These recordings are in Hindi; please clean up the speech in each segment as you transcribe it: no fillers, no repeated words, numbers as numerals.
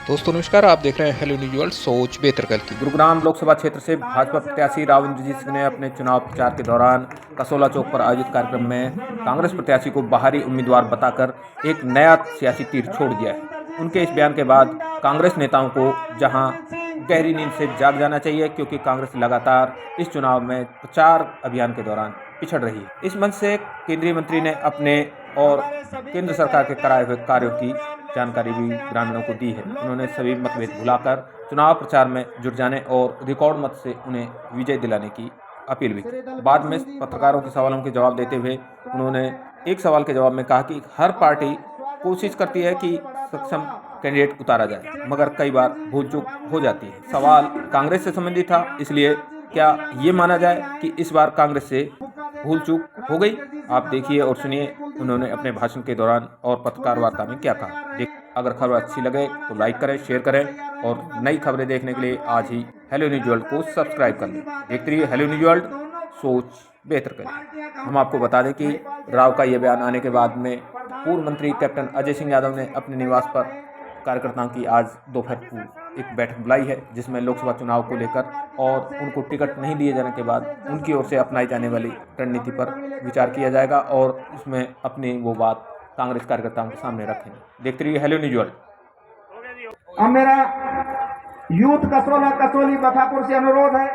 दोस्तों नमस्कार, आप देख रहे हैं हेलो न्यूज वर्ल्ड। सोच बेहतर कल की। गुरुग्राम लोकसभा क्षेत्र से भाजपा प्रत्याशी राव इंद्रजीत सिंह ने अपने चुनाव प्रचार के दौरान कसोला चौक पर आयोजित कार्यक्रम में कांग्रेस प्रत्याशी को बाहरी उम्मीदवार बताकर एक नया सियासी तीर छोड़ दिया है। उनके इस बयान के बाद कांग्रेस नेताओं को जहां गहरी नींद से जाग जाना चाहिए, क्योंकि कांग्रेस लगातार इस चुनाव में प्रचार अभियान के दौरान पिछड़ रही है। इस मंच से केंद्रीय मंत्री ने अपने और केंद्र सरकार के कराए हुए कार्यों की जानकारी भी ग्रामीणों को दी है। उन्होंने सभी मतभेद भुलाकर चुनाव प्रचार में जुट जाने और रिकॉर्ड मत से उन्हें विजय दिलाने की अपील भी की। बाद में पत्रकारों के सवालों के जवाब देते हुए उन्होंने एक सवाल के जवाब में कहा कि हर पार्टी कोशिश करती है कि सक्षम कैंडिडेट उतारा जाए, मगर कई बार भूल चूक हो जाती है। सवाल कांग्रेस से संबंधित था, इसलिए क्या ये माना जाए कि इस बार कांग्रेस से भूल चूक हो गई? आप देखिए और सुनिए उन्होंने अपने भाषण के दौरान और पत्रकार वार्ता में क्या कहा। अगर खबर अच्छी लगे तो लाइक करें, शेयर करें और नई खबरें देखने के लिए आज ही हेलो न्यूज वर्ल्ड को सब्सक्राइब कर लें। देखते रहिए हेलो न्यूज वर्ल्ड, सोच बेहतर करें। हम आपको बता दें कि राव का यह बयान आने के बाद में पूर्व मंत्री कैप्टन अजय सिंह यादव ने अपने निवास पर कार्यकर्ताओं की आज दोपहर को एक बैठक बुलाई है, जिसमें लोकसभा चुनाव को लेकर और उनको टिकट नहीं दिए जाने के बाद उनकी ओर से अपनाई जाने वाली रणनीति पर विचार किया जाएगा और उसमें अपनी वो बात कांग्रेस कार्यकर्ताओं के सामने रखेंगे। देखते रहिए हेलो न्यूज वर्ल्ड। अब मेरा यूथ कसोली बखापुर से अनुरोध है,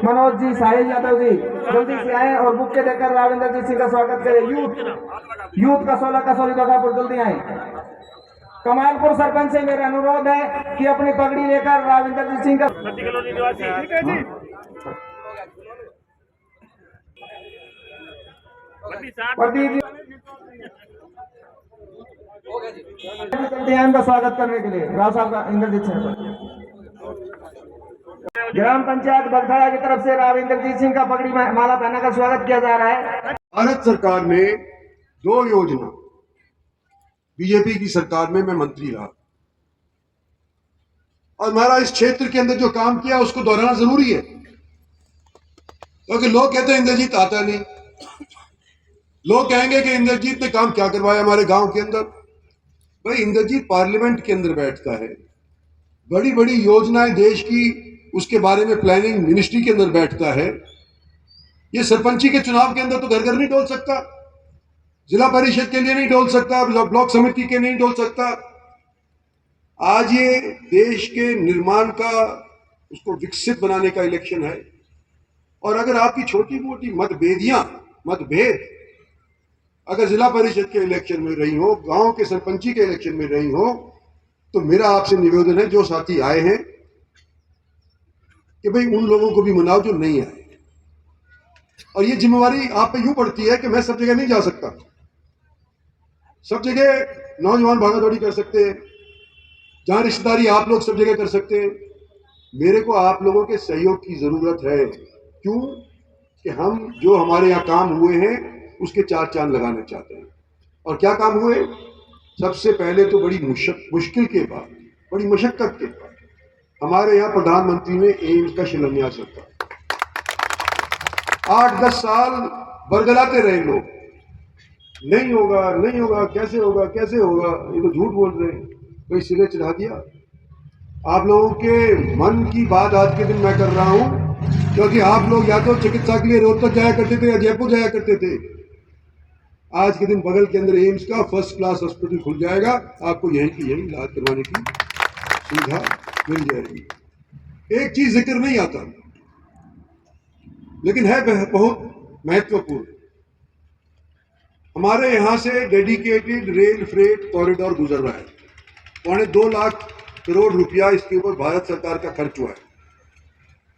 मनोज जी, साहिल यादव जी जल्दी से आए और बुके देकर राविंदर जी सिंह का स्वागत करें। यूथ कसोली बखापुर जल्दी आए। कमालपुर सरपंच से मेरा अनुरोध है कि अपनी पगड़ी लेकर राविंदर जी सिंह का ध्यान का स्वागत करने के लिए राव साहब का इंद्रजीत सिंह। ग्राम पंचायत बगथाया की तरफ से राव इंद्रजीत सिंह का पगड़ी माला पहना का स्वागत किया जा रहा है। भारत सरकार ने 2 योजना, बीजेपी की सरकार में मैं मंत्री रहा और हमारा इस क्षेत्र के अंदर जो काम किया उसको दोहराना जरूरी है, क्योंकि लोग कहते हैं इंद्रजीत आता नहीं। लोग कहेंगे कि इंद्रजीत ने काम क्या करवाया हमारे गांव के अंदर। भाई, इंद्रजीत पार्लियामेंट के अंदर बैठता है, बड़ी बड़ी योजनाएं देश की उसके बारे में प्लानिंग मिनिस्ट्री के अंदर बैठता है। ये सरपंची के चुनाव के अंदर तो घर घर नहीं डोल सकता, जिला परिषद के लिए नहीं डोल सकता, ब्लॉक समिति के नहीं डोल सकता। आज ये देश के निर्माण का, उसको विकसित बनाने का इलेक्शन है। और अगर आपकी छोटी मोटी मतभेद अगर जिला परिषद के इलेक्शन में रही हो, गांव के सरपंची के इलेक्शन में रही हो, तो मेरा आपसे निवेदन है, जो साथी आए हैं, कि भाई उन लोगों को भी मनाओ जो नहीं आए। और ये जिम्मेवारी आप पे यूं पड़ती है कि मैं सब जगह नहीं जा सकता, सब जगह नौजवान भागादौड़ी कर सकते हैं, जहां रिश्तेदारी आप लोग सब जगह कर सकते हैं। मेरे को आप लोगों के सहयोग की जरूरत है। क्यों? कि हम जो हमारे यहाँ काम हुए हैं उसके 4 चांद लगाना चाहते हैं। और क्या काम हुए? सबसे पहले तो बड़ी मुश्किल के बाद, बड़ी मशक्कत के बाद हमारे यहाँ प्रधानमंत्री ने एम्स का शिलान्यास रखा। 8-10 साल बरगलाते रहे लोग, नहीं होगा, कैसे होगा, ये तो झूठ बोल रहे हैं। कोई सिरे चढ़ा दिया। आप लोगों के मन की बात आज के दिन मैं कर रहा हूं, क्योंकि आप लोग या तो चिकित्सा के लिए रोहतक जाया करते थे या जयपुर जाया करते थे। आज के दिन बगल के अंदर एम्स का फर्स्ट क्लास हॉस्पिटल खुल जाएगा, आपको यहीं की यहीं इलाज करवाने की सुविधा मिल जाएगी। एक चीज जिक्र नहीं आता, लेकिन है बहुत महत्वपूर्ण। हमारे यहां से डेडिकेटेड रेल फ्रेट कॉरिडोर गुजर रहा है। 2.25 लाख करोड़ रुपया इसके ऊपर भारत सरकार का खर्च हुआ है,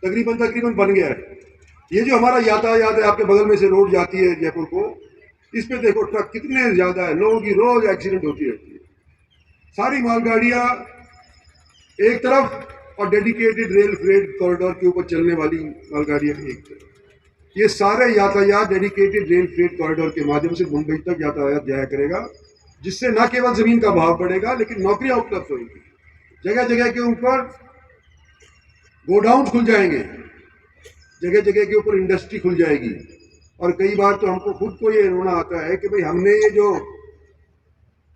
तकरीबन बन गया है। ये जो हमारा यातायात है, आपके बगल में से रोड जाती है जयपुर को, इस पे देखो ट्रक कितने ज्यादा है, लोगों की रोज एक्सीडेंट होती रहती है। सारी मालगाड़ियां एक तरफ और डेडिकेटेड रेल फ्रेट कॉरिडोर के ऊपर चलने वाली मालगाड़ियां एक तरफ। ये सारे यातायात डेडिकेटेड रेल फ्रेट कॉरिडोर के माध्यम से मुंबई तक यातायात जाया करेगा, जिससे न केवल जमीन का भाव बढ़ेगा, लेकिन नौकरियां उपलब्ध होंगी। जगह जगह के ऊपर गोडाउन खुल जाएंगे, जगह जगह के ऊपर इंडस्ट्री खुल जाएगी। और कई बार तो हमको खुद को ये रोना आता है कि भाई हमने ये जो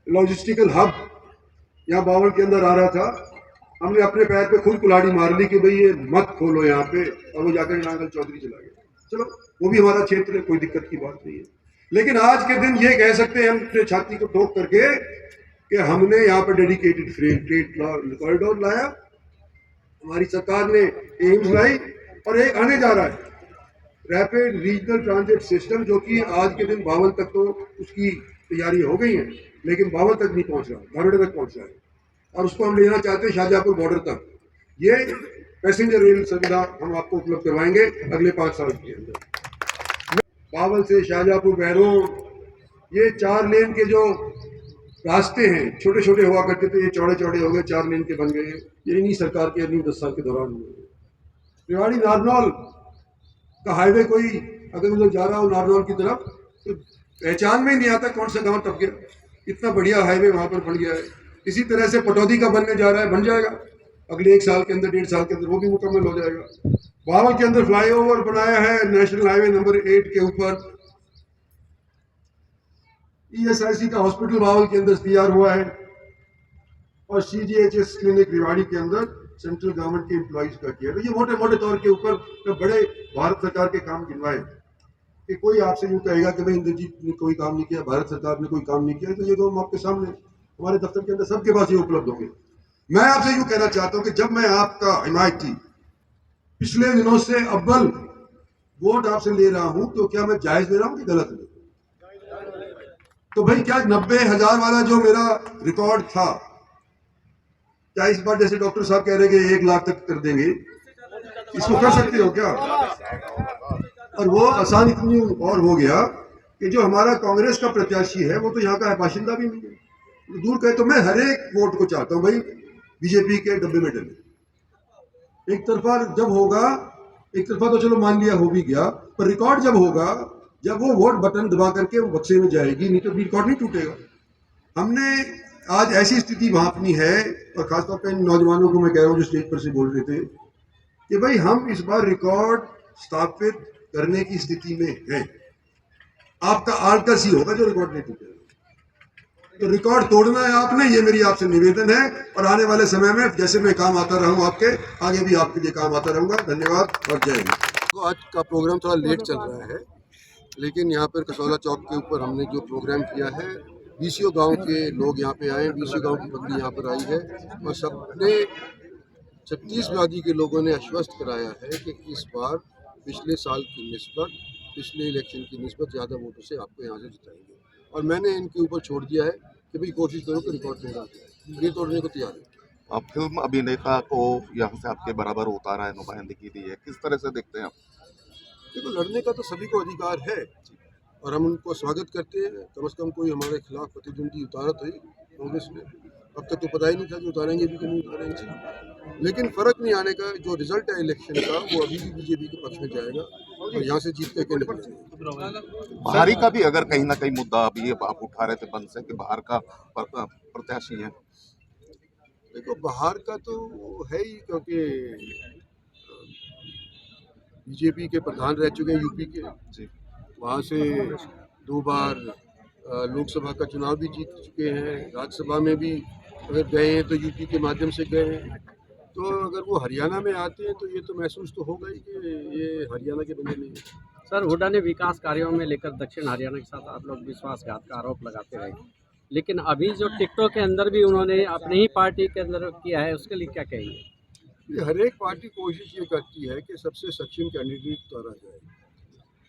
लॉजिस्टिकल हब यहाँ बावल के अंदर आ रहा था, हमने अपने पैर पे खुद कुल्हाड़ी मार ली कि भाई ये मत खोलो यहाँ पे, और वो जाकर नांगल चौधरी चला गया। चलो वो भी हमारा क्षेत्र है, कोई दिक्कत की बात नहीं है। लेकिन आज के दिन ये कह सकते हैं हम अपने छाती को ठोक करके कि हमने यहाँ पर डेडिकेटेड फ्रेट कॉरिडोर लाया, हमारी सरकार ने एम्स लाई, और एक आने जा रहा है रैपिड रीजनल ट्रांजिट सिस्टम, जो कि आज के दिन बावल तक तो उसकी तैयारी हो गई है, लेकिन बावल तक नहीं पहुंच रहा, धामेड़ा तक पहुंच रहा है, और उसको हम लेना चाहते हैं शाहजहाँपुर बॉर्डर तक। ये पैसेंजर रेल सुविधा हम आपको उपलब्ध करवाएंगे अगले 5 साल के अंदर। बावल से शाहजहाँपुर बहरोड, ये 4 लेन के जो रास्ते हैं, छोटे छोटे हुआ करते थे, ये चौड़े चौड़े हो गए, 4 लेन के बन गए। ये इन्हीं सरकार के अगली 10 साल के दौरान हुए। रेवाड़ी नारनौल का हाईवे, कोई अगर उधर जा रहा हो नारनौल की तरफ तो पहचान में ही नहीं आता कौन सा गांव टप गया, इतना बढ़िया हाईवे वहां पर बन गया है। इसी तरह से पटौदी का बनने जा रहा है, बन जाएगा अगले 1 साल के अंदर, 1.5 साल के अंदर वो भी मुकम्मल हो जाएगा। बावल के अंदर फ्लाईओवर बनाया है नेशनल हाईवे नंबर 8 के ऊपर। ESIC का हॉस्पिटल बावल के अंदर तैयार हुआ है, और CGHS क्लिनिक रेवाड़ी के अंदर सेंट्रल गवर्नमेंट के एम्प्लॉइज का किया। तो ये मोटे मोटे तौर के ऊपर बड़े भारत सरकार के काम गिनवाए। कि कोई आपसे यूँ कहेगा कि भाई इंद्रजीत ने कोई काम नहीं किया, भारत सरकार ने कोई काम नहीं किया, तो ये तो हम आपके सामने हमारे दफ्तर के अंदर सबके पास ये उपलब्ध होंगे। मैं आपसे यूँ कहना चाहता हूँ कि जब मैं आपका हिमायती पिछले दिनों से अव्वल वोट आपसे ले रहा हूँ, तो क्या मैं जायज ले रहा हूँ कि गलत ले? तो भाई क्या 90,000 वाला जो मेरा रिकॉर्ड था, क्या इस बार जैसे डॉक्टर साहब कह रहे हैं कि 1 लाख तक कर देंगे, इसको कर सकते हो क्या? और वो आसान इतनी और हो गया कि जो हमारा कांग्रेस का प्रत्याशी है वो तो यहाँ का बाशिंदा भी नहीं है, दूर कहे तो मैं हर एक वोट को चाहता हूँ भाई बीजेपी के डब्बे में डले। एक तरफा जब होगा, एक तरफा तो चलो मान लिया हो भी गया, पर रिकॉर्ड जब होगा, जब वो वोट बटन दबा करके वो बक्से में जाएगी, नहीं तो रिकॉर्ड नहीं टूटेगा। हमने आज ऐसी स्थिति भांपनी है, और खासतौर पर इन नौजवानों को मैं कह रहा हूँ जो स्टेज पर से बोल रहे थे, कि भाई हम इस बार रिकॉर्ड स्थापित करने की स्थिति में हैं। आपका आलकस ही होगा जो रिकॉर्ड नहीं टूटेगा, तो रिकॉर्ड तोड़ना है आपने, ये मेरी आपसे निवेदन है। और आने वाले समय में जैसे मैं काम आता रहूं आपके, आगे भी आपके लिए काम आता रहूंगा। धन्यवाद और जय हिंद। तो आज का प्रोग्राम थोड़ा लेट चल रहा है, लेकिन यहाँ पर कसौला चौक के ऊपर हमने जो प्रोग्राम किया है, बीसीओ गांव के लोग यहाँ पे आए, बीसीओ गांव की पब्लिक यहाँ पर आई है, और सबने 36 के लोगों ने आश्वस्त कराया है कि इस बार पिछले साल की निस्बत, पिछले इलेक्शन की निस्बत ज़्यादा वोटों से आपको यहाँ से जिताएंगे। और मैंने इनके ऊपर छोड़ दिया है कि भाई कोशिश करो कि रिकॉर्ड तोड़ा, ये तोड़ने को तैयार है। अब फिल्म अभिनेता को यहाँ से आपके बराबर उतारा है, नुमाइंदगी दी है, किस तरह से देखते हैं आप? देखो, लड़ने का तो सभी को अधिकार है, और हम उनको स्वागत करते हैं। कम से कम कोई हमारे खिलाफ प्रतिद्वंदी उतारा तो ही कांग्रेस ने, अब तक तो पता ही नहीं था कि उतारेंगे भी कि नहीं उतारेंगे। लेकिन फर्क नहीं आने का, जो रिजल्ट है इलेक्शन का वो अभी भी बीजेपी के पक्ष में जाएगा, और यहाँ से जीत करके निकलेंगे। बाहरी का भी अगर कहीं ना कहीं मुद्दा अभी आप उठा रहे थे बंद से कि बाहर का प्रत्याशी है, देखो बाहर का तो है ही, क्योंकि बीजेपी के प्रधान रह चुके हैं यूपी के, वहाँ से 2 बार लोकसभा का चुनाव भी जीत चुके हैं, राज्यसभा में भी अगर गए हैं तो यूपी के माध्यम से गए हैं। तो अगर वो हरियाणा में आते हैं तो ये तो महसूस तो होगा ही कि ये हरियाणा के बंदे नहीं हैं। सर, हुड्डा ने विकास कार्यों में लेकर दक्षिण हरियाणा के साथ आप लोग विश्वासघात का आरोप लगाते रहे, लेकिन अभी जो टिकटॉक के अंदर भी उन्होंने अपनी ही पार्टी के अंदर किया है, उसके लिए क्या कहेंगे? हर एक पार्टी कोशिश ये करती है कि सबसे सक्षम कैंडिडेट उतारा जाए।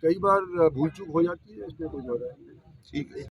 कई बार भूल चूक हो जाती है, इसमें कोई जो है। ठीक है।